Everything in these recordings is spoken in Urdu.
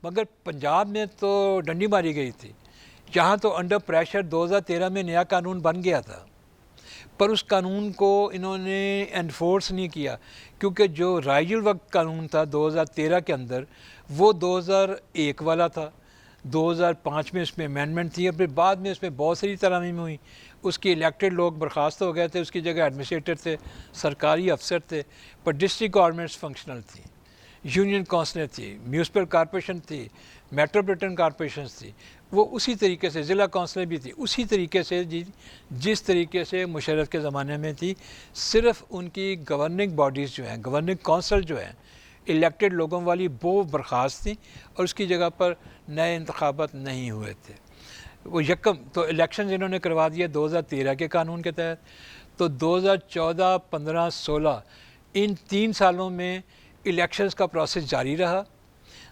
مگر پنجاب میں تو ڈنڈی ماری گئی تھی. یہاں تو انڈر پریشر 2013 میں نیا قانون بن گیا تھا، پر اس قانون کو انہوں نے انفورس نہیں کیا، کیونکہ جو رائج الوقت قانون تھا 2013 کے اندر وہ 2001 والا تھا. 2005 میں اس میں امینڈمنٹ تھی، اور پھر بعد میں اس میں بہت ساری ترامیم ہوئی. اس کی الیکٹڈ لوگ برخاست ہو گئے تھے، اس کی جگہ ایڈمنسٹریٹر تھے، سرکاری افسر تھے. پر ڈسٹرکٹ گورنمنٹس فنکشنل تھیں، یونین کونسلیں تھی، میونسپل کارپوریشن تھی، میٹروپولیٹن کارپوریشنز تھی، وہ اسی طریقے سے ضلع کونسلیں بھی تھی، اسی طریقے سے جس طریقے سے مشرف کے زمانے میں تھی. صرف ان کی گورننگ باڈیز جو ہیں، گورننگ کونسل جو ہیں الیکٹڈ لوگوں والی، وہ برخاست تھیں، اور اس کی جگہ پر نئے انتخابات نہیں ہوئے تھے. وہ یکم تو الیکشنز انہوں نے کروا دیے 2013 کے قانون کے تحت. تو 2014، 15، 16 ان 3 سالوں میں الیکشنز کا پروسیس جاری رہا.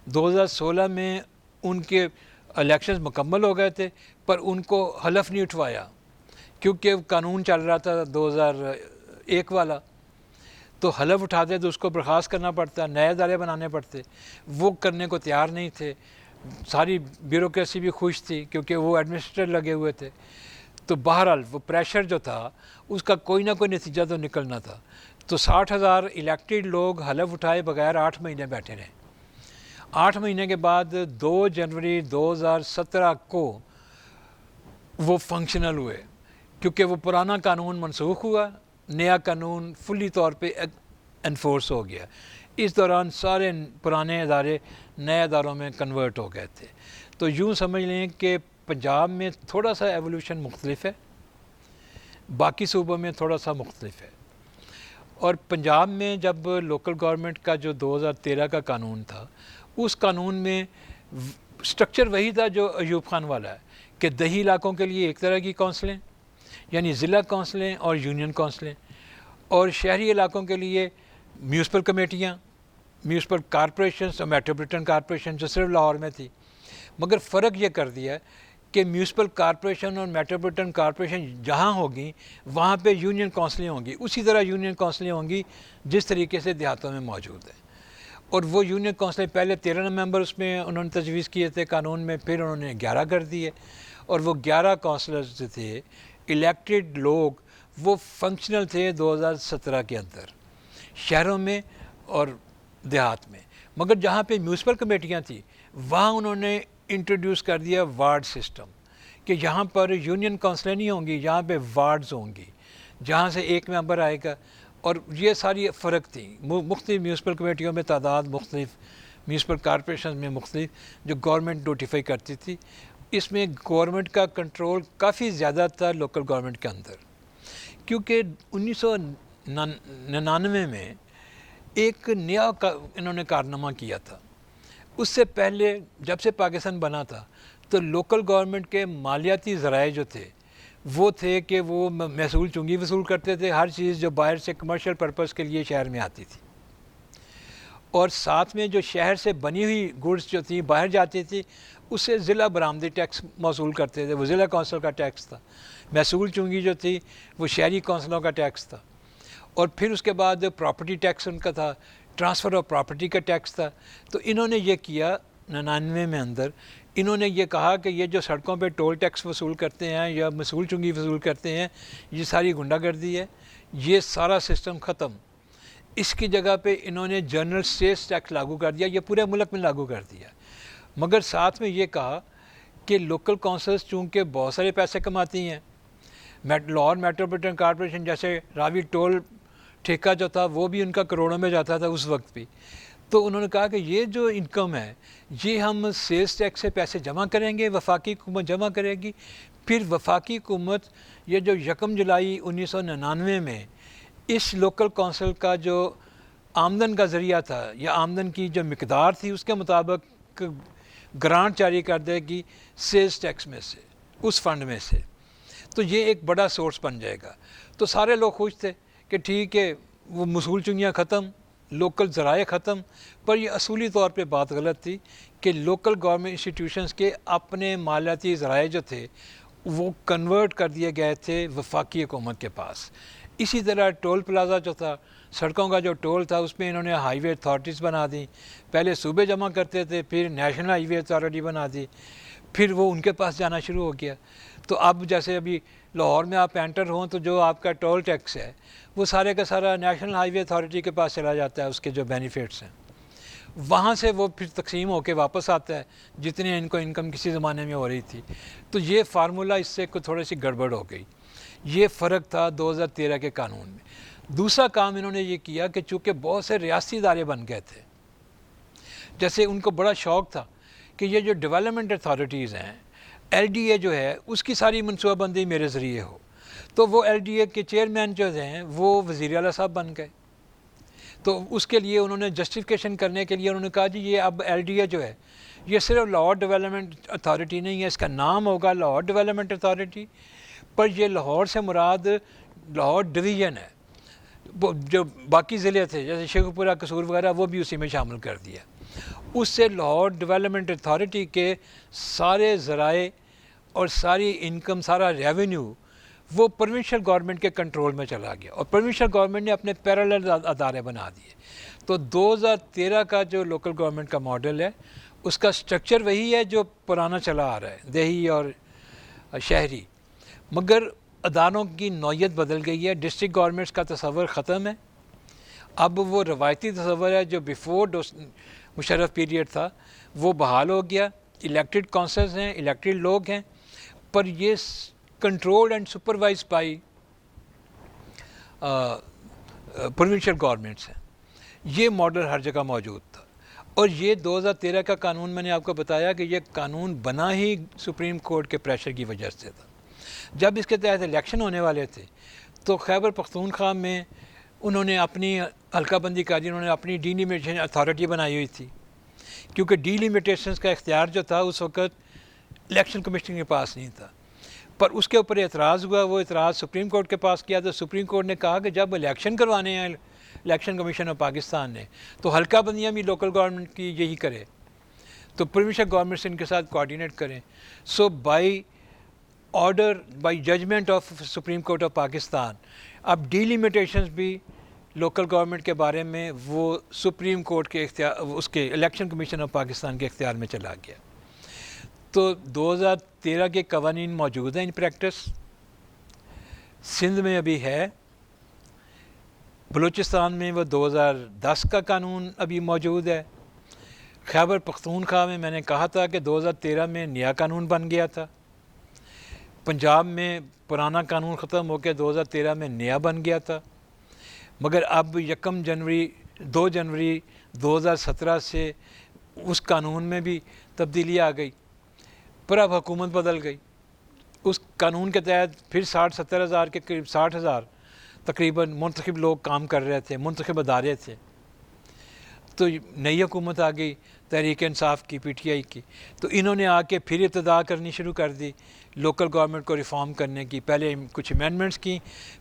2016 میں ان کے الیکشنز مکمل ہو گئے تھے، پر ان کو حلف نہیں اٹھوایا، کیونکہ قانون چل رہا تھا 2001 والا. تو حلف اٹھاتے تو اس کو برخاست کرنا پڑتا، نئے ادارے بنانے پڑتے، وہ کرنے کو تیار نہیں تھے. ساری بیوروکریسی بھی خوش تھی کیونکہ وہ ایڈمنسٹریٹر لگے ہوئے تھے. تو بہرحال وہ پریشر جو تھا اس کا کوئی نہ کوئی نتیجہ تو نکلنا تھا. تو 60,000 الیکٹڈ لوگ حلف اٹھائے بغیر 8 مہینے بیٹھے رہے. 8 مہینے کے بعد 2 جنوری 2017 کو وہ فنکشنل ہوئے، کیونکہ وہ پرانا قانون منسوخ ہوا، نیا قانون فلی طور پہ انفورس ہو گیا. اس دوران سارے پرانے ادارے نئے اداروں میں کنورٹ ہو گئے تھے. تو یوں سمجھ لیں کہ پنجاب میں تھوڑا سا ایولیوشن مختلف ہے، باقی صوبوں میں تھوڑا سا مختلف ہے. اور پنجاب میں جب لوکل گورنمنٹ کا جو 2013 کا قانون تھا، اس قانون میں سٹرکچر وہی تھا جو ایوب خان والا ہے، کہ دیہی علاقوں کے لیے ایک طرح کی کونسلیں، یعنی ضلع کونسلیں اور یونین کونسلیں، اور شہری علاقوں کے لیے میونسپل کمیٹیاں، میونسپل کارپوریشنز اور میٹروپولیٹن کارپوریشن جو صرف لاہور میں تھی. مگر فرق یہ کر دیا کہ میونسپل کارپوریشن اور میٹروپولیٹن کارپوریشن جہاں ہوگی وہاں پہ یونین کونسلیں ہوں گی، اسی طرح یونین کونسلیں ہوں گی جس طریقے سے دیہاتوں میں موجود ہیں. اور وہ یونین کونسلیں پہلے 13 ممبر اس میں انہوں نے تجویز کیے تھے قانون میں، پھر انہوں نے 11 کر دیے. اور وہ 11 کونسلرز جو تھے الیکٹڈ لوگ، وہ فنکشنل تھے 2017 کے اندر شہروں میں اور دیہات میں. مگر جہاں پہ میونسپل کمیٹیاں تھیں وہاں انہوں نے انٹروڈیوس کر دیا وارڈ سسٹم، کہ یہاں پر یونین کونسلیں نہیں ہوں گی، یہاں پہ وارڈز ہوں گی جہاں سے ایک ممبر آئے گا. اور یہ ساری فرق تھی، مختلف میونسپل کمیٹیوں میں تعداد مختلف، میونسپل کارپوریشن میں مختلف جو گورنمنٹ نوٹیفائی کرتی تھی. اس میں گورنمنٹ کا کنٹرول کافی زیادہ تھا لوکل گورنمنٹ کے اندر، کیونکہ 1999 میں ایک نیا انہوں نے کارنامہ کیا تھا. اس سے پہلے جب سے پاکستان بنا تھا تو لوکل گورنمنٹ کے مالیاتی ذرائع جو تھے وہ تھے کہ وہ محصول چنگی وصول کرتے تھے، ہر چیز جو باہر سے کمرشل پرپس کے لیے شہر میں آتی تھی، اور ساتھ میں جو شہر سے بنی ہوئی گوڈز جو تھیں باہر جاتی تھی اس سے ضلع برآمدی ٹیکس موصول کرتے تھے، وہ ضلع کونسل کا ٹیکس تھا. محصول چنگی جو تھی وہ شہری کونسلوں کا ٹیکس تھا. اور پھر اس کے بعد پراپرٹی ٹیکس ان کا تھا، ٹرانسفر آف پراپرٹی کا ٹیکس تھا. تو انہوں نے یہ کیا 99 میں اندر، انہوں نے یہ کہا کہ یہ جو سڑکوں پہ ٹول ٹیکس وصول کرتے ہیں یا محصول چنگی وصول کرتے ہیں یہ ساری غنڈہ گردی ہے، یہ سارا سسٹم ختم. اس کی جگہ پہ انہوں نے جنرل سیلز ٹیکس لاگو کر دیا، یہ پورے ملک میں لاگو کر دیا. مگر ساتھ میں یہ کہا کہ لوکل کونسلز چونکہ بہت سارے پیسے کماتی ہیں، لاہور میٹروپولیٹن کارپوریشن جیسے راوی ٹول ٹھیکہ جو تھا وہ بھی ان کا کروڑوں میں جاتا تھا اس وقت بھی. تو انہوں نے کہا کہ یہ جو انکم ہے یہ ہم سیلز ٹیکس سے پیسے جمع کریں گے، وفاقی حکومت جمع کرے گی. پھر وفاقی حکومت یہ جو 1 جولائی 1999 میں اس لوکل کونسل کا جو آمدن کا ذریعہ تھا یا آمدن کی جو مقدار تھی اس کے مطابق گرانٹ جاری کر دے گی سیلز ٹیکس میں سے، اس فنڈ میں سے. تو یہ ایک بڑا سورس بن جائے گا. تو سارے لوگ خوش تھے کہ ٹھیک ہے وہ محصول چنگیاں ختم، لوکل ذرائع ختم. پر یہ اصولی طور پہ بات غلط تھی کہ لوکل گورنمنٹ انسٹیٹیوشنز کے اپنے مالیاتی ذرائع جو تھے وہ کنورٹ کر دیے گئے تھے وفاقی حکومت کے پاس. اسی طرح ٹول پلازا جو تھا، سڑکوں کا جو ٹول تھا، اس میں انہوں نے ہائی وے اتھارٹیز بنا دی. پہلے صوبے جمع کرتے تھے، پھر نیشنل ہائی وے اتھارٹی بنا دی، پھر وہ ان کے پاس جانا شروع ہو گیا. تو اب جیسے ابھی لاہور میں آپ انٹر ہوں تو جو آپ کا ٹول ٹیکس ہے وہ سارے کا سارا نیشنل ہائی وے اتھارٹی کے پاس چلا جاتا ہے، اس کے جو بینیفٹس ہیں وہاں سے وہ پھر تقسیم ہو کے واپس آتا ہے جتنے ان کو انکم کسی زمانے میں ہو رہی تھی. تو یہ فارمولہ اس سے کوئی تھوڑی سی گڑبڑ ہو گئی. یہ فرق تھا 2013 کے قانون میں. دوسرا کام انہوں نے یہ کیا کہ چونکہ بہت سے ریاستی ادارے بن گئے تھے، جیسے ان کو بڑا شوق تھا کہ یہ جو ڈیولپمنٹ اتھارٹیز ہیں، ایل ڈی اے جو ہے اس کی ساری منصوبہ بندی میرے ذریعے ہو. تو وہ ایل ڈی اے کے چیئرمین جو ہیں وہ وزیر اعلیٰ صاحب بن گئے. تو اس کے لیے انہوں نے جسٹیفیکیشن کرنے کے لیے انہوں نے کہا جی یہ اب ایل ڈی اے جو ہے یہ صرف لاہور ڈیولپمنٹ اتھارٹی نہیں ہے، اس کا نام ہوگا لاہور ڈیولپمنٹ اتھارٹی، پر یہ لاہور سے مراد لاہور ڈویژن ہے. جو باقی ضلع تھے جیسے شیخو پورہ، قصور وغیرہ وہ بھی اسی میں شامل کر دیا. اس سے لاہور ڈیولپمنٹ اتھارٹی کے سارے ذرائع اور ساری انکم، سارا ریونیو وہ پروونشل گورنمنٹ کے کنٹرول میں چلا گیا، اور پروونشل گورنمنٹ نے اپنے پیرالل ادارے بنا دیے. تو 2013 کا جو لوکل گورنمنٹ کا ماڈل ہے اس کا سٹرکچر وہی ہے جو پرانا چلا آ رہا ہے، دیہی اور شہری، مگر اداروں کی نوعیت بدل گئی ہے. ڈسٹرکٹ گورنمنٹس کا تصور ختم ہے، اب وہ روایتی تصور ہے جو بیفور مشرف پیریڈ تھا وہ بحال ہو گیا. الیکٹڈ کونسلز ہیں، الیکٹڈ لوگ ہیں، پر یہ control and supervise by provincial governments ہیں. یہ ماڈل ہر جگہ موجود تھا. اور یہ 2013 کا قانون میں نے آپ کو بتایا کہ یہ قانون بنا ہی سپریم کورٹ کے پریشر کی وجہ سے تھا. جب اس کے تحت الیکشن ہونے والے تھے تو خیبر پختونخوا میں انہوں نے اپنی حلقہ بندی کاری، انہوں نے اپنی ڈی لیمیٹیشن اتھارٹی بنائی ہوئی تھی، کیونکہ ڈی لیمیٹیشنز کا اختیار جو تھا اس وقت الیکشن کمیشن کے پاس نہیں تھا. پر اس کے اوپر اعتراض ہوا، وہ اعتراض سپریم کورٹ کے پاس کیا تو سپریم کورٹ نے کہا کہ جب الیکشن کروانے ہیں الیکشن کمیشن آف پاکستان نے تو حلقہ بندیاں بھی لوکل گورنمنٹ کی یہی کرے، تو پروونشل گورنمنٹ سے ان کے ساتھ کوآرڈینیٹ کریں. So by order, by judgment of Supreme Court of Pakistan اب ڈی لیمیٹیشنز بھی لوکل گورنمنٹ کے بارے میں وہ سپریم کورٹ کے اختیار، اس کے الیکشن کمیشن آف پاکستان کے اختیار میں چلا گیا. تو 2013 کے قوانین موجود ہیں ان پریکٹس. سندھ میں ابھی ہے، بلوچستان میں وہ 2010 کا قانون ابھی موجود ہے. خیبر پختونخوا میں نے کہا تھا کہ 2013 میں نیا قانون بن گیا تھا. پنجاب میں پرانا قانون ختم ہو کے 2013 میں نیا بن گیا تھا، مگر اب 2 جنوری 2017 سے اس قانون میں بھی تبدیلی آ گئی، پر اب حکومت بدل گئی. اس قانون کے تحت پھر 60-70 ہزار کے قریب 60 ہزار تقریباً منتخب لوگ کام کر رہے تھے، منتخب ادارے تھے. تو نئی حکومت آ گئی تحریک انصاف کی، پی ٹی آئی کی، تو انہوں نے آ کے پھر ابتدا کرنی شروع کر دی لوکل گورنمنٹ کو ریفارم کرنے کی. پہلے کچھ امینڈمنٹس کی،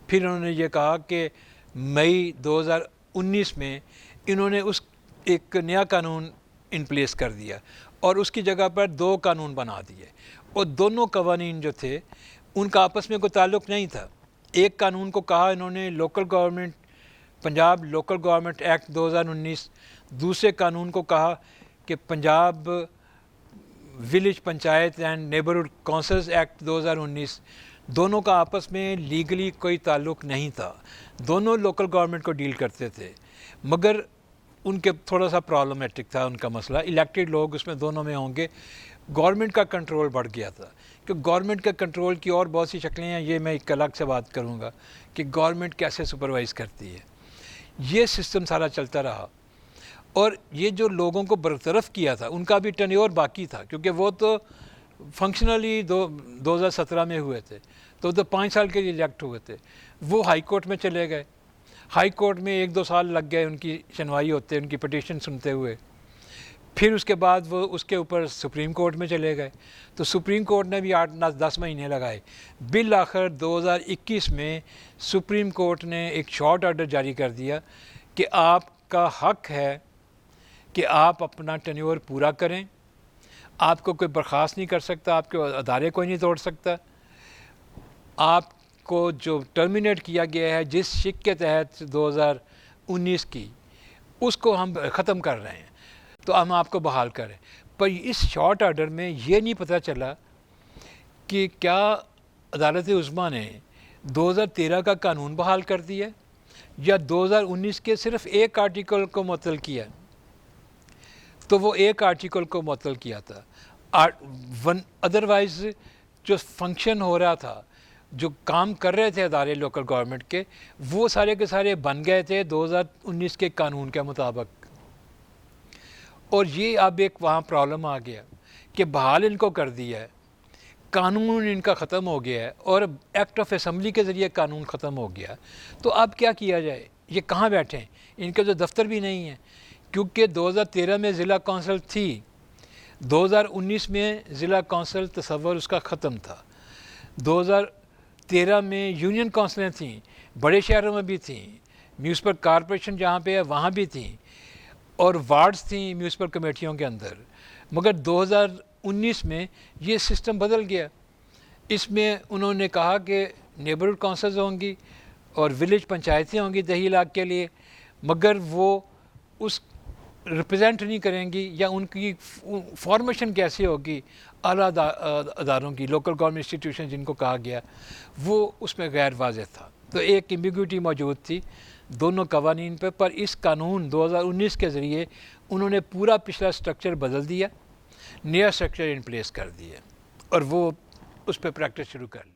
پھر انہوں نے یہ کہا کہ مئی 2019 میں انہوں نے ایک نیا قانون ان پلیس کر دیا اور اس کی جگہ پر 2 قانون بنا دیے. اور دونوں قوانین جو تھے ان کا آپس میں کوئی تعلق نہیں تھا. ایک قانون کو کہا انہوں نے local government, Punjab local government act 2019، دوسرے قانون کو کہا کہ Punjab village panchayat and neighbourhood councils act 2019. دونوں کا آپس میں لیگلی کوئی تعلق نہیں تھا، دونوں لوکل گورنمنٹ کو ڈیل کرتے تھے، مگر ان کے تھوڑا سا پرابلمیٹک تھا ان کا مسئلہ. الیکٹڈ لوگ اس میں دونوں میں ہوں گے، گورنمنٹ کا کنٹرول بڑھ گیا تھا. کہ گورنمنٹ کا کنٹرول کی اور بہت سی شکلیں ہیں، یہ میں ایک الگ سے بات کروں گا کہ گورنمنٹ کیسے سپروائز کرتی ہے. یہ سسٹم سارا چلتا رہا، اور یہ جو لوگوں کو برطرف کیا تھا ان کا بھی ٹینیور باقی تھا، کیونکہ وہ تو فنکشنلی 2017 میں ہوئے تھے، تو 5 سال کے لیے الیکٹ ہوئے تھے. وہ ہائی کورٹ میں چلے گئے، ہائی کورٹ میں 1-2 سال لگ گئے ان کی سنوائی ہوتے، ان کی پٹیشن سنتے ہوئے. پھر اس کے بعد وہ اس کے اوپر سپریم کورٹ میں چلے گئے، تو سپریم کورٹ نے بھی 8-10 مہینے لگائے. بالآخر 2021 میں سپریم کورٹ نے ایک شارٹ آرڈر جاری کر دیا کہ آپ کا حق ہے کہ آپ اپنا ٹینیور پورا کریں، آپ کو کوئی برخاست نہیں کر سکتا، آپ کے ادارے کوئی نہیں توڑ سکتا، آپ کو جو ٹرمینیٹ کیا گیا ہے جس شک کے تحت 2019 کی، اس کو ہم ختم کر رہے ہیں، تو ہم آپ کو بحال کریں. پر اس شارٹ آرڈر میں یہ نہیں پتہ چلا کہ کیا عدالت عظمیٰ نے 2013 کا قانون بحال کر دیا یا 2019 کے صرف ایک آرٹیکل کو معطل کیا. تو وہ ایک آرٹیکل کو معطل کیا تھا، ادروائز جو فنکشن ہو رہا تھا، جو کام کر رہے تھے ادارے لوکل گورنمنٹ کے، وہ سارے کے سارے بن گئے تھے 2019 کے قانون کے مطابق. اور یہ اب ایک وہاں پرابلم آ گیا کہ بحال ان کو کر دیا ہے، قانون ان کا ختم ہو گیا ہے، اور ایکٹ آف اسمبلی کے ذریعے قانون ختم ہو گیا. تو اب کیا کیا جائے؟ یہ کہاں بیٹھے ہیں؟ ان کے تو دفتر بھی نہیں ہیں، کیونکہ 2013 میں ضلع کونسل تھی، 2019 میں ضلع کونسل تصور اس کا ختم تھا. 2013 میں یونین کونسلیں تھیں، بڑے شہروں میں بھی تھیں، میونسپل کارپوریشن جہاں پہ ہے وہاں بھی تھیں، اور وارڈز تھیں میونسپل کمیٹیوں کے اندر. مگر 2019 میں یہ سسٹم بدل گیا. اس میں انہوں نے کہا کہ نیبرہڈ کونسلز ہوں گی اور ولیج پنچایتیں ہوں گی دیہی علاقے کے لیے، مگر وہ اس ریپرزینٹ نہیں کریں گی، یا ان کی فارمیشن کیسے ہوگی اعلیٰ اداروں کی، لوکل گورنمنٹ انسٹیٹیوشن جن کو کہا گیا، وہ اس میں غیر واضح تھا. تو ایک ایمبیگوٹی موجود تھی دونوں قوانین پہ. پر اس قانون 2019 کے ذریعے انہوں نے پورا پچھلا سٹرکچر بدل دیا، نیا سٹرکچر ان پلیس کر دیا، اور وہ اس پہ پریکٹس شروع کر لی.